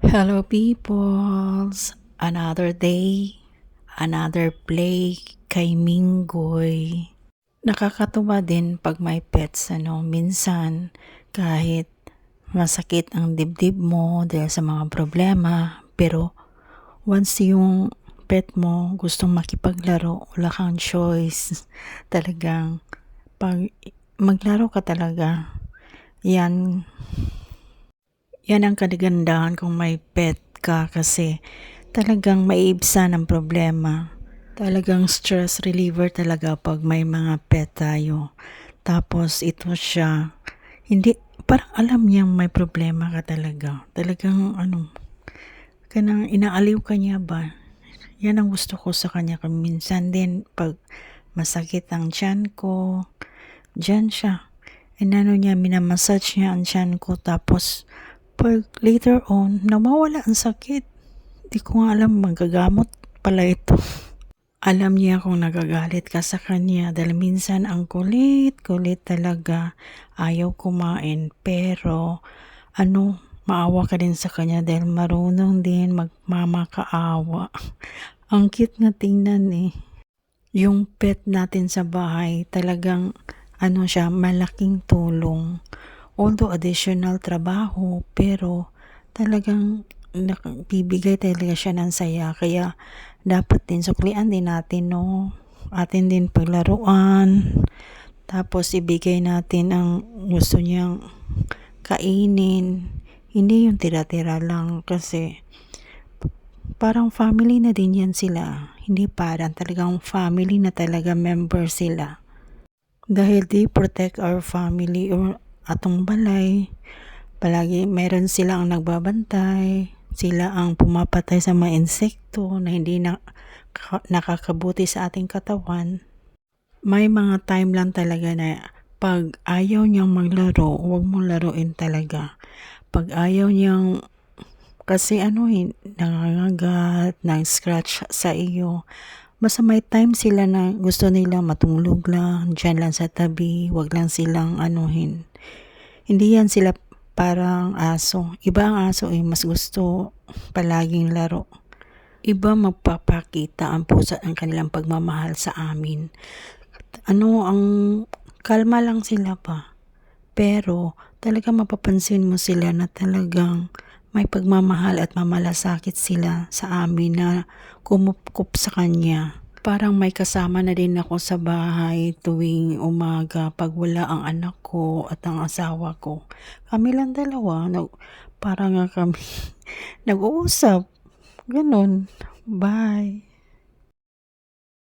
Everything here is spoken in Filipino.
Hello peoples! Another day, another play kay Minggoy. Nakakatuwa din pag may pets, minsan kahit masakit ang dibdib mo dahil sa mga problema, pero once yung pet mo gustong makipaglaro, wala kang choice. Talagang pag maglaro ka talaga, yan yan ang kaligandahan kung may pet ka kasi talagang maiibsan ang problema. Talagang stress reliever talaga pag may mga pet tayo. Tapos ito siya, hindi, parang alam niyang may problema ka talaga. Talagang kanang inaaliw ka niya ba? Yan ang gusto ko sa kanya. Minsan din pag masakit ang tiyan ko, dyan siya. Niya, minamassage niya ang tiyan ko, tapos pag later on, nawawala ang sakit. Di ko nga alam, magagamot pala ito. Alam niya kung nagagalit ka sa kanya dahil minsan ang kulit talaga, ayaw kumain, pero maawa ka din sa kanya dahil marunong din magmamakaawa. Ang cute nga tingnan eh. Yung pet natin sa bahay, talagang siya, malaking tulong. Although additional trabaho, pero talagang bibigay talaga siya ng saya. Kaya dapat din suklian din natin, atin din paglaruan. Tapos ibigay natin ang gusto niyang kainin. Hindi yung tira-tira lang, kasi parang family na din yan sila. Hindi parang, talagang family na talaga, member sila. Dahil they protect our family or atong balay. Palagi meron sila ang nagbabantay. Sila ang pumapatay sa mga insekto na hindi nakakabuti sa ating katawan. May mga time lang talaga na pag ayaw niyang maglaro, huwag mong laruin talaga. Pag ayaw niyang, kasi nangangagat, nang-scratch sa iyo, basta may time sila na gusto nila matulog lang, dyan lang sa tabi, wag lang silang Hindi yan sila parang aso. Iba ang aso mas gusto palaging laro. Iba magpapakita ang pusa ang kanilang pagmamahal sa amin. Ang kalma lang sila pa. Pero talaga mapapansin mo sila na talagang may pagmamahal at mamalasakit sila sa amin na kumupkup sa kanya. Parang may kasama na din ako sa bahay tuwing umaga pag wala ang anak ko at ang asawa ko. Kami lang dalawa, parang nga kami nag-uusap. Ganon. Bye.